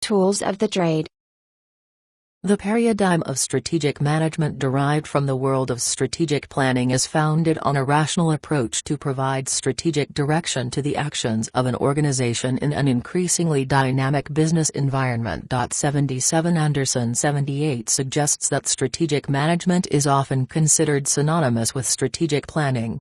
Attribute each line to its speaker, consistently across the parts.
Speaker 1: tools of the trade.
Speaker 2: The paradigm of strategic management derived from the world of strategic planning is founded on a rational approach to provide strategic direction to the actions of an organization in an increasingly dynamic business environment. 77 Anderson 78 suggests that strategic management is often considered synonymous with strategic planning.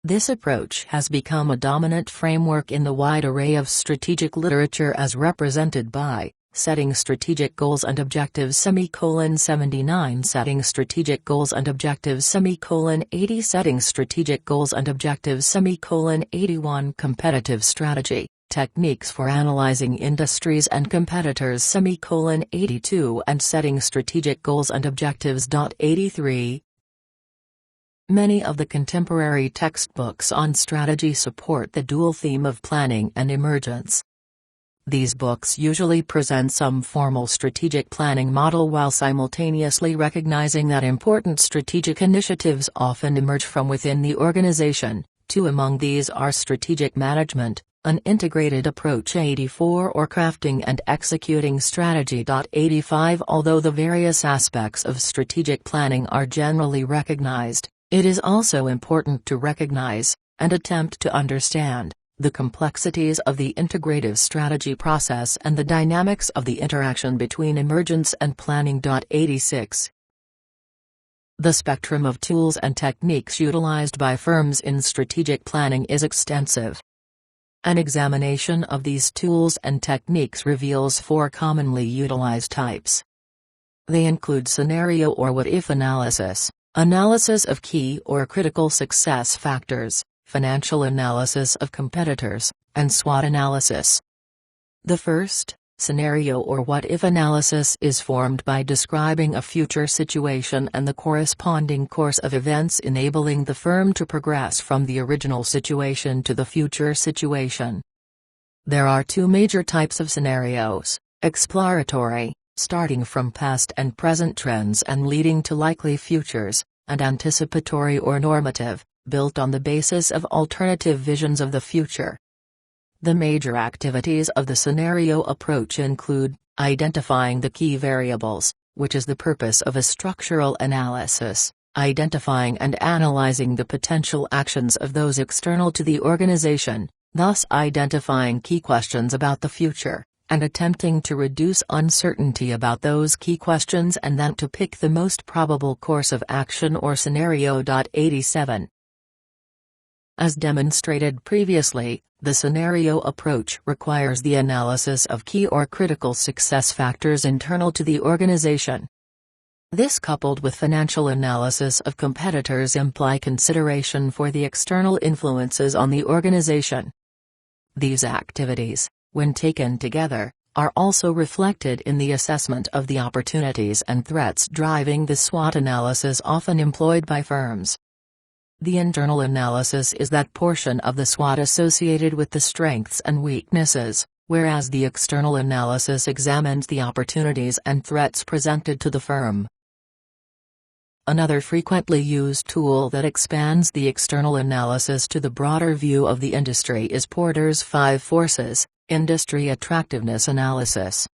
Speaker 2: This approach has become a dominant framework in the wide array of strategic literature as represented by Setting Strategic Goals and Objectives 79 Setting Strategic Goals and Objectives 80 Setting Strategic Goals and Objectives 81 Competitive Strategy, Techniques for Analyzing Industries and Competitors 82 and Setting Strategic Goals and Objectives. 83 Many of the contemporary textbooks on strategy support the dual theme of planning and emergence. These books usually present some formal strategic planning model while simultaneously recognizing that important strategic initiatives often emerge from within the organization. Two among these are strategic management, an integrated approach 84 or crafting and executing strategy. 85 Although the various aspects of strategic planning are generally recognized, it is also important to recognize, and attempt to understand, the complexities of the integrative strategy process and the dynamics of the interaction between emergence and planning. 86 The spectrum of tools and techniques utilized by firms in strategic planning is extensive. An examination of these tools and techniques reveals four commonly utilized types. They include scenario or what-if analysis, analysis of key or critical success factors, financial analysis of competitors, and SWOT analysis. The first, scenario or what-if analysis, is formed by describing a future situation and the corresponding course of events enabling the firm to progress from the original situation to the future situation. There are two major types of scenarios: exploratory, starting from past and present trends and leading to likely futures, and anticipatory or normative, built on the basis of alternative visions of the future. The major activities of the scenario approach include identifying the key variables, which is the purpose of a structural analysis, identifying and analyzing the potential actions of those external to the organization, thus identifying key questions about the future, and attempting to reduce uncertainty about those key questions and then to pick the most probable course of action or scenario. 87 As demonstrated previously, the scenario approach requires the analysis of key or critical success factors internal to the organization. This, coupled with financial analysis of competitors, imply consideration for the external influences on the organization. These activities, when taken together, are also reflected in the assessment of the opportunities and threats driving the SWOT analysis often employed by firms. The internal analysis is that portion of the SWOT associated with the strengths and weaknesses, whereas the external analysis examines the opportunities and threats presented to the firm. Another frequently used tool that expands the external analysis to the broader view of the industry is Porter's 5 Forces, Industry Attractiveness Analysis.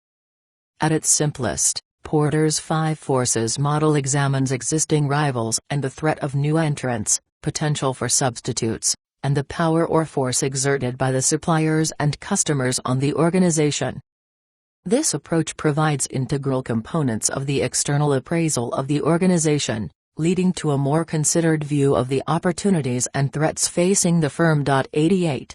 Speaker 2: At its simplest, Porter's 5 Forces model examines existing rivals and the threat of new entrants, potential for substitutes, and the power or force exerted by the suppliers and customers on the organization. This approach provides integral components of the external appraisal of the organization, leading to a more considered view of the opportunities and threats facing the firm. 88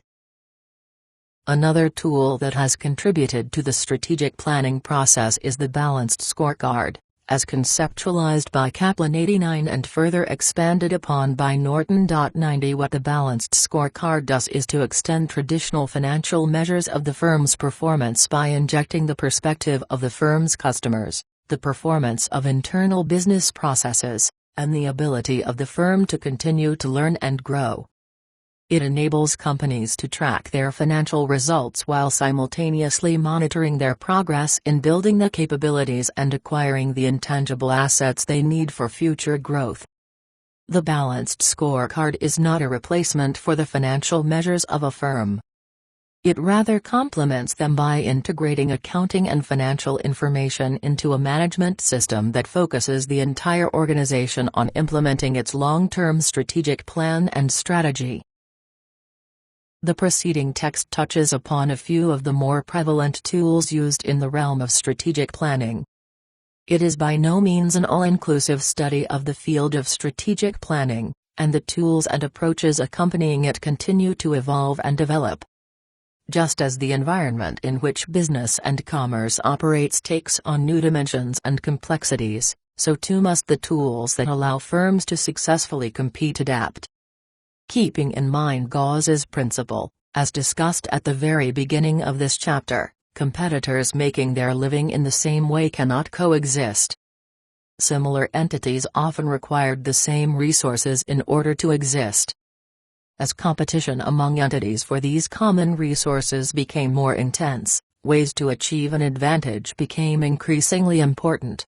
Speaker 2: Another tool that has contributed to the strategic planning process is the balanced scorecard, as conceptualized by Kaplan 89 and further expanded upon by Norton. 90 What the balanced scorecard does is to extend traditional financial measures of the firm's performance by injecting the perspective of the firm's customers, the performance of internal business processes, and the ability of the firm to continue to learn and grow. It enables companies to track their financial results while simultaneously monitoring their progress in building the capabilities and acquiring the intangible assets they need for future growth. The balanced scorecard is not a replacement for the financial measures of a firm. It rather complements them by integrating accounting and financial information into a management system that focuses the entire organization on implementing its long-term strategic plan and strategy. The preceding text touches upon a few of the more prevalent tools used in the realm of strategic planning. It is by no means an all-inclusive study of the field of strategic planning, and the tools and approaches accompanying it continue to evolve and develop. Just as the environment in which business and commerce operates takes on new dimensions and complexities, so too must the tools that allow firms to successfully compete adapt. Keeping in mind Gauss's principle, as discussed at the very beginning of this chapter, competitors making their living in the same way cannot coexist. Similar entities often required the same resources in order to exist. As competition among entities for these common resources became more intense, ways to achieve an advantage became increasingly important.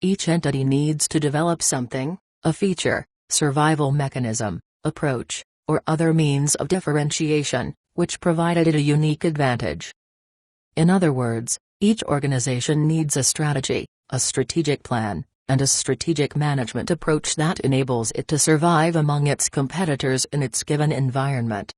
Speaker 2: Each entity needs to develop something, a feature, survival mechanism, approach, or other means of differentiation, which provided it a unique advantage. In other words, each organization needs a strategy, a strategic plan, and a strategic management approach that enables it to survive among its competitors in its given environment.